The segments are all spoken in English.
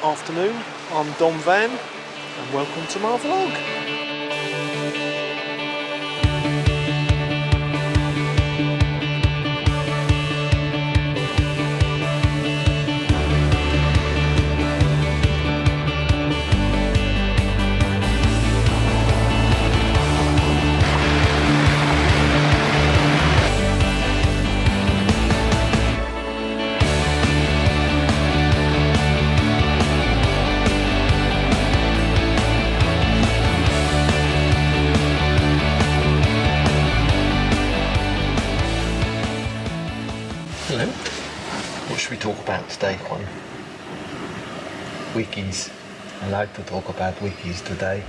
afternoon. I'm Dom Van and welcome to my vlog. Hello. What should we talk about today, Juan? Wikis. I like to talk about wikis today.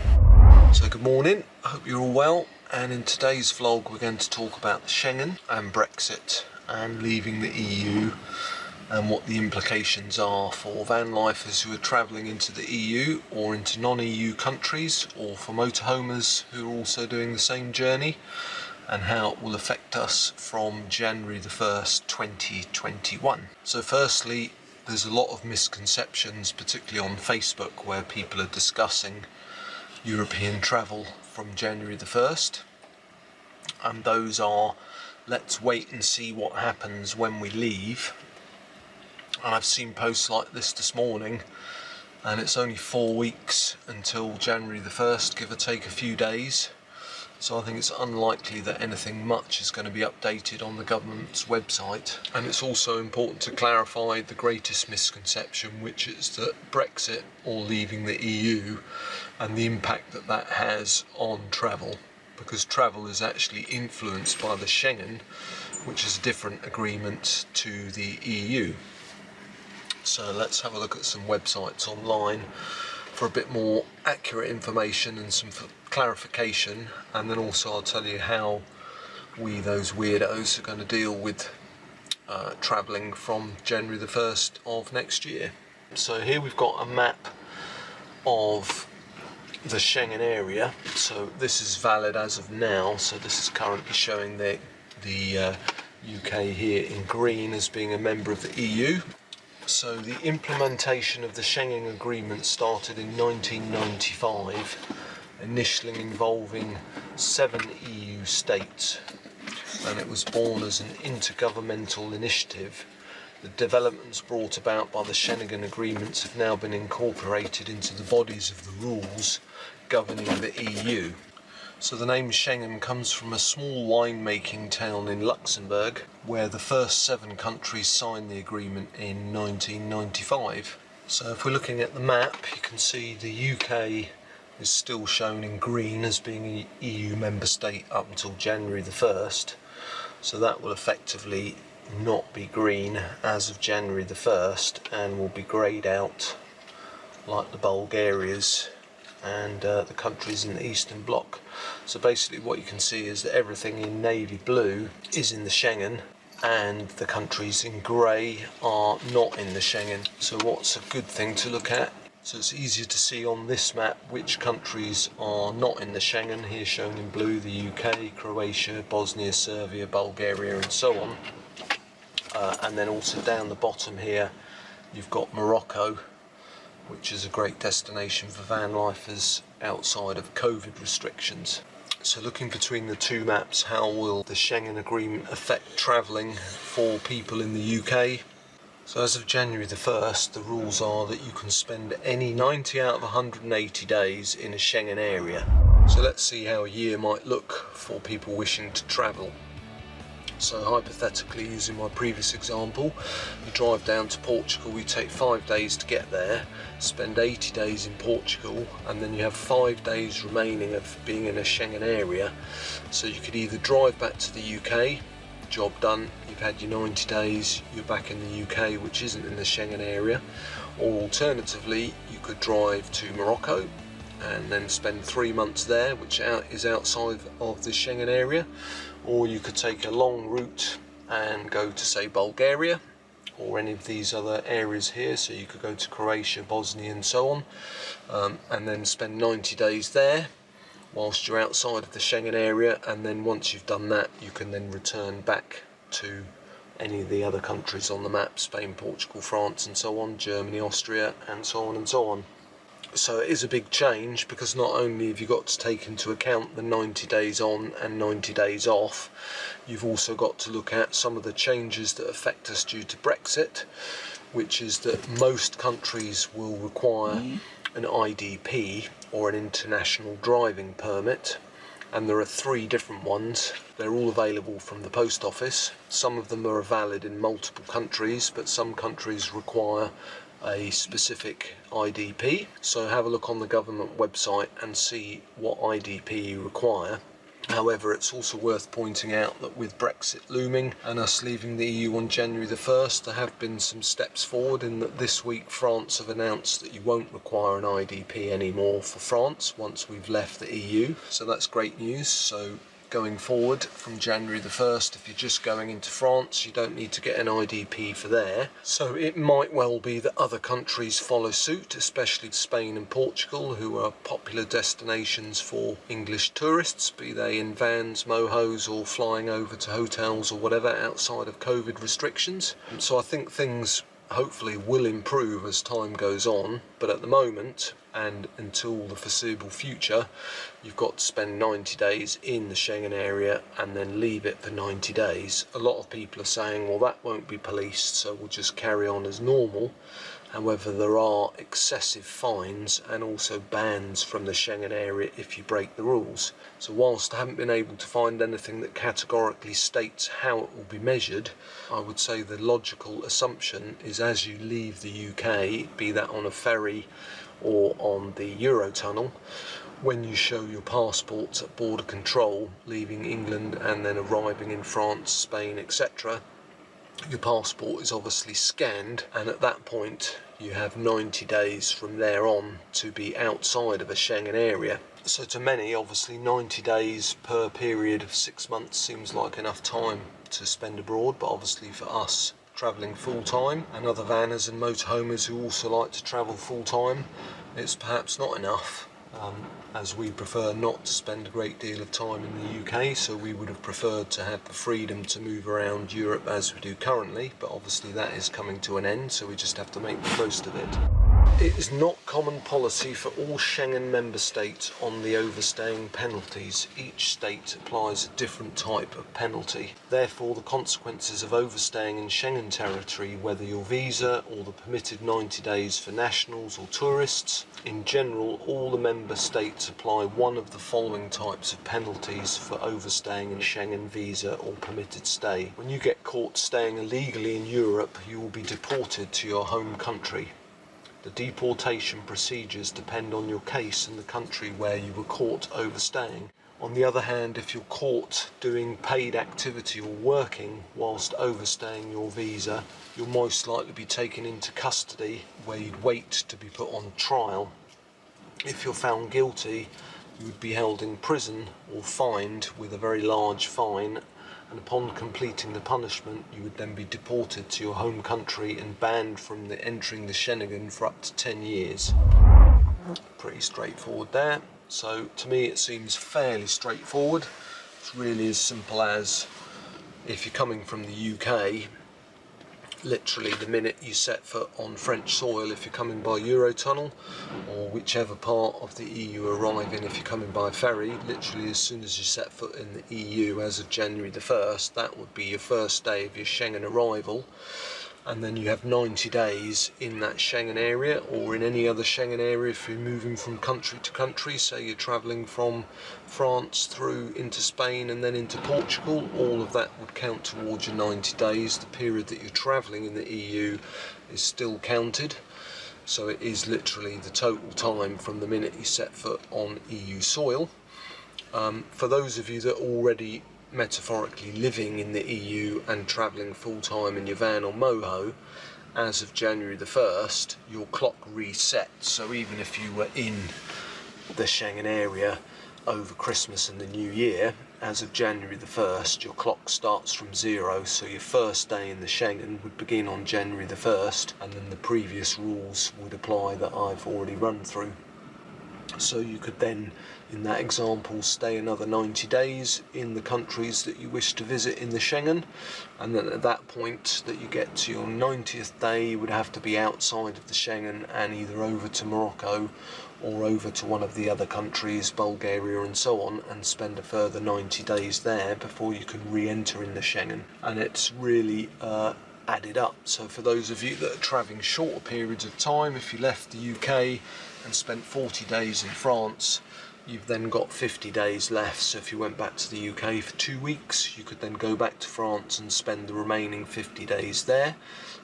So good morning, I hope you're all well, and in today's vlog we're going to talk about the Schengen and Brexit and leaving the EU and what the implications are for van lifers who are travelling into the EU or into non-EU countries, or for motorhomers who are also doing the same journey, and how it will affect us from January the 1st, 2021. So firstly, there's a lot of misconceptions, particularly on Facebook, where people are discussing European travel from January the 1st. And those are, let's wait and see what happens when we leave. And I've seen posts like this morning, and it's only 4 weeks until January the 1st, give or take a few days. So I think it's unlikely that anything much is going to be updated on the government's website. And it's also important to clarify the greatest misconception, which is that Brexit, or leaving the EU, and the impact that that has on travel, because travel is actually influenced by the Schengen, which is a different agreement to the EU. So let's have a look at some websites online for a bit more accurate information and some clarification, and then also I'll tell you how we, those weirdos, are going to deal with travelling from January the 1st of next year. So here we've got a map of the Schengen area. So this is valid as of now, so this is currently showing the UK here in green as being a member of the EU. So the implementation of the Schengen Agreement started in 1995, initially involving 7 EU states, and it was born as an intergovernmental initiative. The developments brought about by the Schengen Agreements have now been incorporated into the bodies of the rules governing the EU. So the name Schengen comes from a small winemaking town in Luxembourg, where the first 7 countries signed the agreement in 1995. So if we're looking at the map, you can see the UK is still shown in green as being an EU member state up until January the 1st. So that will effectively not be green as of January the 1st and will be greyed out like the Bulgarias and the countries in the Eastern Bloc. So basically what you can see is that everything in navy blue is in the Schengen and the countries in grey are not in the Schengen. So what's a good thing to look at? So it's easier to see on this map which countries are not in the Schengen, here shown in blue: the UK, Croatia, Bosnia, Serbia, Bulgaria and so on. And then also down the bottom here you've got Morocco, which is a great destination for van lifers outside of COVID restrictions. So looking between the two maps, how will the Schengen Agreement affect travelling for people in the UK? So as of January the 1st, the rules are that you can spend any 90 out of 180 days in a Schengen area. So let's see how a year might look for people wishing to travel. So hypothetically, using my previous example, you drive down to Portugal, we take 5 days to get there, spend 80 days in Portugal, and then you have 5 days remaining of being in a Schengen area. So you could either drive back to the UK, job done, you've had your 90 days, you're back in the UK, which isn't in the Schengen area, or alternatively you could drive to Morocco and then spend 3 months there, which is outside of the Schengen area, or you could take a long route and go to, say, Bulgaria or any of these other areas here. So you could go to Croatia, Bosnia and so on, and then spend 90 days there whilst you're outside of the Schengen area, and then once you've done that you can then return back to any of the other countries on the map, Spain, Portugal, France and so on, Germany, Austria and so on and so on. So it is a big change, because not only have you got to take into account the 90 days on and 90 days off, you've also got to look at some of the changes that affect us due to Brexit, which is that most countries will require an IDP, or an international driving permit, and there are 3 different ones. They're all available from the post office. Some of them are valid in multiple countries, but some countries require a specific IDP. So have a look on the government website and see what IDP you require. However, it's also worth pointing out that with Brexit looming and us leaving the EU on January the 1st, there have been some steps forward, in that this week France have announced that you won't require an IDP anymore for France once we've left the EU. So that's great news. So going forward from January the 1st, if you're just going into France, you don't need to get an IDP for there. So it might well be that other countries follow suit, especially Spain and Portugal, who are popular destinations for English tourists, be they in vans, mohos, or flying over to hotels or whatever outside of COVID restrictions. So I think things hopefully will improve as time goes on, but at the moment, and until the foreseeable future, you've got to spend 90 days in the Schengen area and then leave it for 90 days. A lot of people are saying, well, that won't be policed, so we'll just carry on as normal. However, there are excessive fines and also bans from the Schengen area if you break the rules. So whilst I haven't been able to find anything that categorically states how it will be measured, I would say the logical assumption is as you leave the UK, be that on a ferry or on the Eurotunnel, when you show your passports at border control, leaving England and then arriving in France, Spain, etc., your passport is obviously scanned, and at that point you have 90 days from there on to be outside of a Schengen area. So to many, obviously 90 days per period of 6 months seems like enough time to spend abroad, but obviously for us travelling full-time and other vanners and motorhomers who also like to travel full-time, it's perhaps not enough. As we prefer not to spend a great deal of time in the UK, so we would have preferred to have the freedom to move around Europe as we do currently, but obviously that is coming to an end, so we just have to make the most of it. It is not common policy for all Schengen member states on the overstaying penalties. Each state applies a different type of penalty. Therefore, the consequences of overstaying in Schengen territory, whether your visa or the permitted 90 days for nationals or tourists, in general, all the member states apply one of the following types of penalties for overstaying in Schengen visa or permitted stay. When you get caught staying illegally in Europe, you will be deported to your home country. The deportation procedures depend on your case and the country where you were caught overstaying. On the other hand, if you're caught doing paid activity or working whilst overstaying your visa, you'll most likely be taken into custody where you'd wait to be put on trial. If you're found guilty, you would be held in prison or fined with a very large fine, and upon completing the punishment you would then be deported to your home country and banned from entering the Schengen for up to 10 years. Pretty straightforward there. So to me it seems fairly straightforward. It's really as simple as, if you're coming from the UK, literally the minute you set foot on French soil, if you're coming by Eurotunnel or whichever part of the EU arrive in, if you're coming by ferry, literally as soon as you set foot in the EU as of January the 1st, that would be your first day of your Schengen arrival. And then you have 90 days in that Schengen area or in any other Schengen area if you're moving from country to country. Say you're travelling from France through into Spain and then into Portugal, all of that would count towards your 90 days. The period that you're travelling in the EU is still counted. So it is literally the total time from the minute you set foot on EU soil. For those of you that are already metaphorically living in the EU and travelling full-time in your van or moho, as of January the 1st, your clock resets. So even if you were in the Schengen area over Christmas and the New Year, as of January the 1st, your clock starts from zero. So your first day in the Schengen would begin on January the 1st, and then the previous rules would apply that I've already run through. So you could then, in that example, stay another 90 days in the countries that you wish to visit in the Schengen, and then at that point that you get to your 90th day, you would have to be outside of the Schengen and either over to Morocco or over to one of the other countries, Bulgaria and so on, and spend a further 90 days there before you can re-enter in the Schengen. And it's really added up. So for those of you that are travelling shorter periods of time, if you left the UK and spent 40 days in France, you've then got 50 days left. So if you went back to the UK for 2 weeks, you could then go back to France and spend the remaining 50 days there.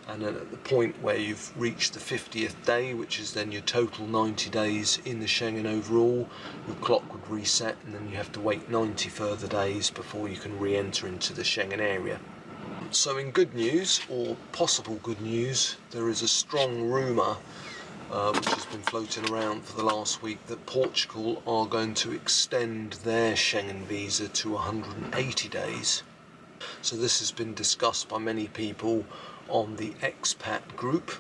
And then at the point where you've reached the 50th day, which is then your total 90 days in the Schengen overall, your clock would reset, and then you have to wait 90 further days before you can re-enter into the Schengen area. So in good news, or possible good news, there is a strong rumour which has been floating around for the last week that Portugal are going to extend their Schengen visa to 180 days. So this has been discussed by many people on the expat group,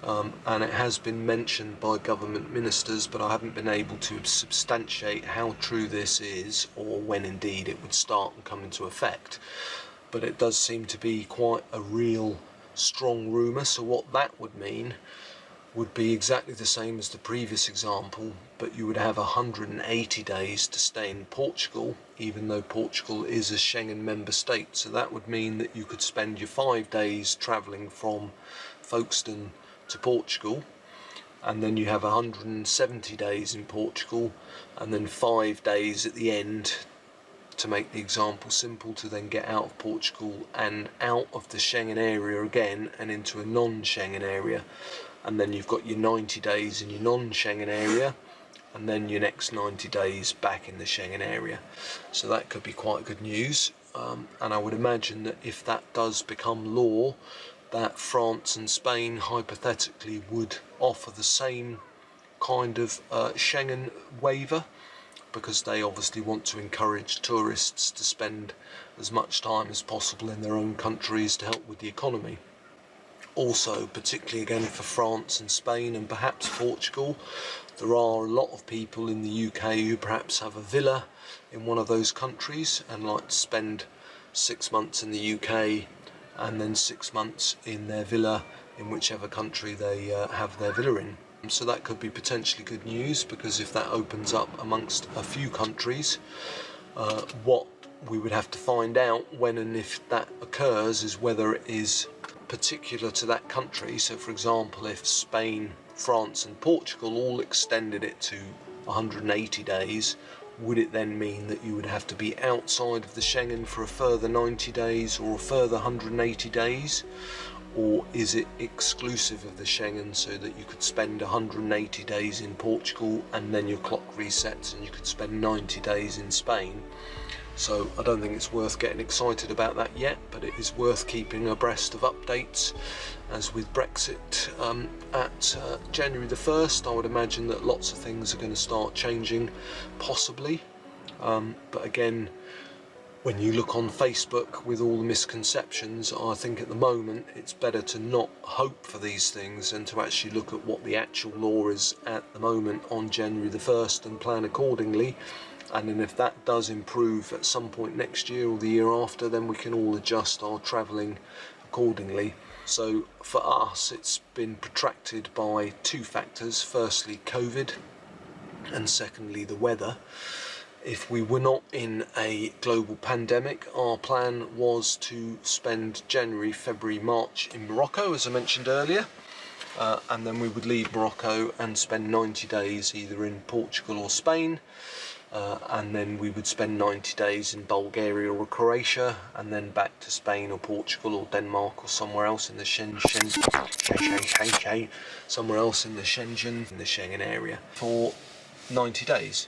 and it has been mentioned by government ministers, but I haven't been able to substantiate how true this is or when indeed it would start and come into effect. But it does seem to be quite a real strong rumour. So what that would mean would be exactly the same as the previous example, but you would have 180 days to stay in Portugal, even though Portugal is a Schengen member state. So that would mean that you could spend your 5 days travelling from Folkestone to Portugal, and then you have 170 days in Portugal, and then 5 days at the end, to make the example simple, to then get out of Portugal and out of the Schengen area again and into a non-Schengen area. And then you've got your 90 days in your non-Schengen area, and then your next 90 days back in the Schengen area. So that could be quite good news. And I would imagine that if that does become law, that France and Spain hypothetically would offer the same kind of Schengen waiver, because they obviously want to encourage tourists to spend as much time as possible in their own countries to help with the economy. Also, particularly again for France and Spain and perhaps Portugal, there are a lot of people in the UK who perhaps have a villa in one of those countries and like to spend 6 months in the UK and then 6 months in their villa in whichever country they have their villa in. So that could be potentially good news, because if that opens up amongst a few countries, what we would have to find out when and if that occurs is whether it is particular to that country. So for example, if Spain, France and Portugal all extended it to 180 days, would it then mean that you would have to be outside of the Schengen for a further 90 days or a further 180 days? Or is it exclusive of the Schengen, so that you could spend 180 days in Portugal and then your clock resets and you could spend 90 days in Spain? So I don't think it's worth getting excited about that yet, but it is worth keeping abreast of updates. As with Brexit at January the 1st, I would imagine that lots of things are going to start changing, possibly. But again, when you look on Facebook with all the misconceptions, I think at the moment it's better to not hope for these things and to actually look at what the actual law is at the moment on January the 1st and plan accordingly. And then if that does improve at some point next year or the year after, then we can all adjust our travelling accordingly. So for us, it's been protracted by 2 factors. Firstly, COVID, and secondly, the weather. If we were not in a global pandemic, our plan was to spend January, February, March in Morocco, as I mentioned earlier, and then we would leave Morocco and spend 90 days either in Portugal or Spain, and then we would spend 90 days in Bulgaria or Croatia, and then back to Spain or Portugal or Denmark or somewhere else in the somewhere else in the Schengen area for 90 days.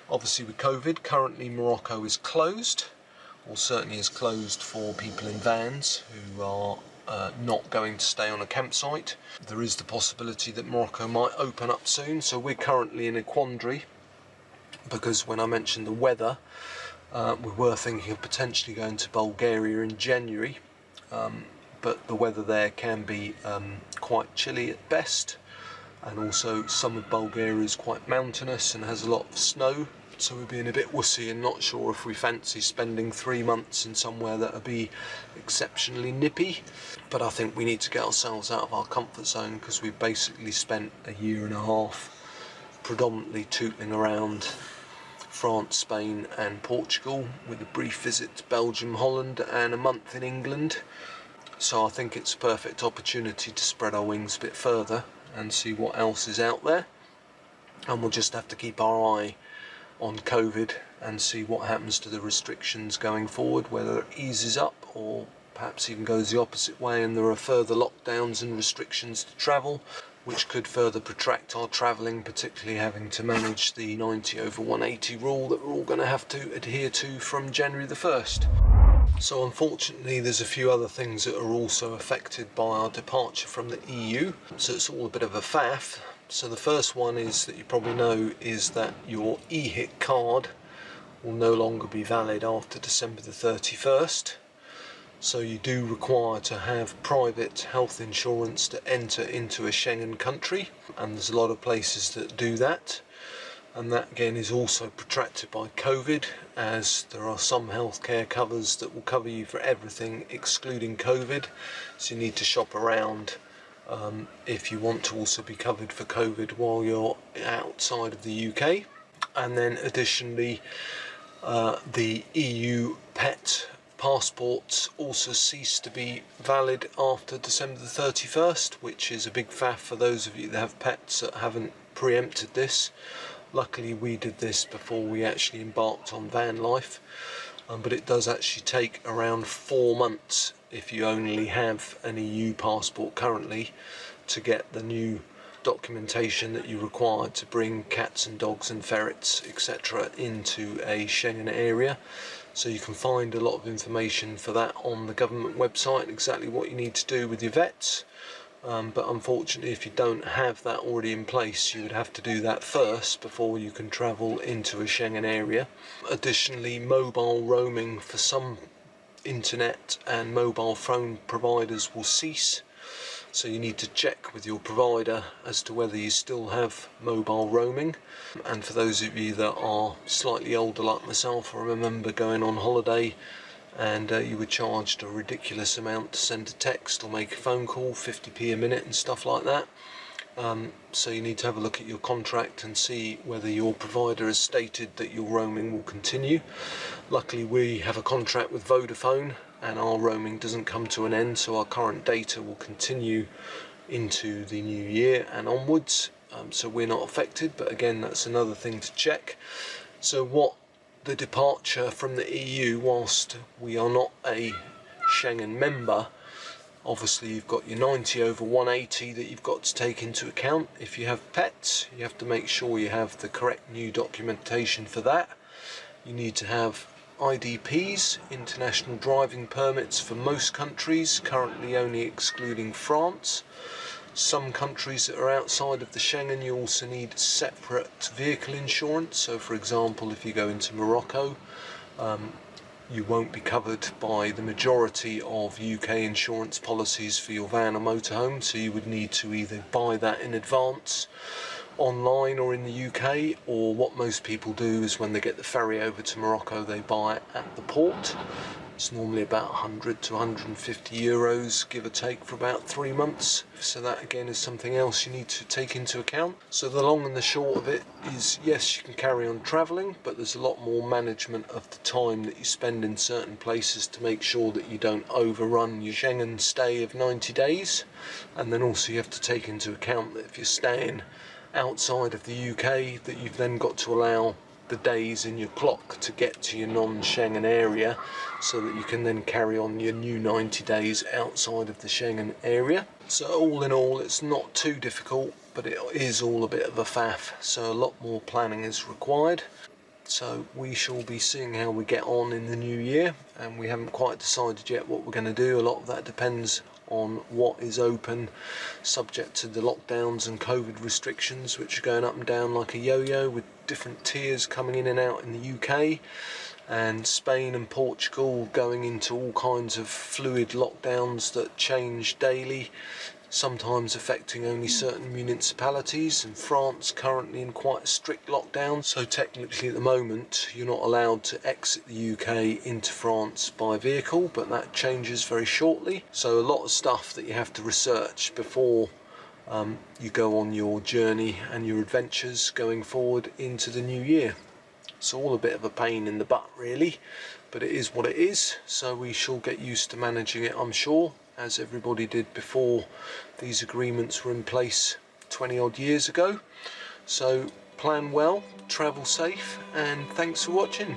Obviously with COVID, currently Morocco is closed, or certainly is closed for people in vans who are not going to stay on a campsite. There is the possibility that Morocco might open up soon, so we're currently in a quandary, because when I mentioned the weather, we were thinking of potentially going to Bulgaria in January, but the weather there can be quite chilly at best. and also some of Bulgaria is quite mountainous and has a lot of snow, so we're being a bit wussy and not sure if we fancy spending 3 months in somewhere that'll be exceptionally nippy. But I think we need to get ourselves out of our comfort zone, because we've basically spent a year and a half predominantly tootling around France, Spain and Portugal, with a brief visit to Belgium, Holland and a month in England. So I think it's a perfect opportunity to spread our wings a bit further and see what else is out there. And we'll just have to keep our eye on COVID and see what happens to the restrictions going forward, whether it eases up or perhaps even goes the opposite way and there are further lockdowns and restrictions to travel, which could further protract our travelling, particularly having to manage the 90/180 rule that we're all going to have to adhere to from January the 1st. So unfortunately there's a few other things that are also affected by our departure from the EU, so it's all a bit of a faff. So the first one is that you probably know is that your e-hit card will no longer be valid after December the 31st. So you do require to have private health insurance to enter into a Schengen country, and there's a lot of places that do that. And that again is also protracted by COVID, as there are some healthcare covers that will cover you for everything excluding COVID. So you need to shop around if you want to also be covered for COVID while you're outside of the UK. And then additionally, the EU pet passports also cease to be valid after December the 31st, which is a big faff for those of you that have pets that haven't preempted this. Luckily we did this before we actually embarked on van life, but it does actually take around 4 months if you only have an EU passport currently to get the new documentation that you require to bring cats and dogs and ferrets etc. into a Schengen area. So you can find a lot of information for that on the government website, exactly what you need to do with your vets. But unfortunately, if you don't have that already in place, you would have to do that first before you can travel into a Schengen area. Additionally, mobile roaming for some internet and mobile phone providers will cease. So you need to check with your provider as to whether you still have mobile roaming. And for those of you that are slightly older like myself, I remember going on holiday and you were charged a ridiculous amount to send a text or make a phone call, 50p a minute and stuff like that. So you need to have a look at your contract and see whether your provider has stated that your roaming will continue. Luckily we have a contract with Vodafone and our roaming doesn't come to an end, so our current data will continue into the new year and onwards, so we're not affected, but again that's another thing to check. So what the departure from the EU, whilst we are not a Schengen member, obviously you've got your 90/180 that you've got to take into account. If you have pets, you have to make sure you have the correct new documentation for that. You need to have IDPs, international driving permits, for most countries, currently only excluding France. Some countries that are outside of the Schengen, you also need separate vehicle insurance. So for example, if you go into Morocco, you won't be covered by the majority of UK insurance policies for your van or motorhome, so you would need to either buy that in advance online or in the UK, or what most people do is when they get the ferry over to Morocco they buy it at the port. It's normally about 100 to 150 euros, give or take, for about 3 months. So that again is something else you need to take into account. So the long and the short of it is, yes, you can carry on travelling, but there's a lot more management of the time that you spend in certain places to make sure that you don't overrun your Schengen stay of 90 days. And then also you have to take into account that if you're staying outside of the UK, that you've then got to allow the days in your clock to get to your non-Schengen area, so that you can then carry on your new 90 days outside of the Schengen area. So all in all, it's not too difficult, but it is all a bit of a faff, so a lot more planning is required. So we shall be seeing how we get on in the new year, and we haven't quite decided yet what we're going to do. A lot of that depends on what is open, subject to the lockdowns and COVID restrictions, which are going up and down like a yo-yo, with different tiers coming in and out in the UK, and Spain and Portugal going into all kinds of fluid lockdowns that change daily. sometimes affecting only certain municipalities, and France currently in quite a strict lockdown, so technically at the moment you're not allowed to exit the UK into France by vehicle, but that changes very shortly. So a lot of stuff that you have to research before you go on your journey and your adventures going forward into the new year. It's all a bit of a pain in the butt really, but it is what it is, so we shall get used to managing it, I'm sure, as everybody did before these agreements were in place 20 odd years ago. So plan well, travel safe, and thanks for watching.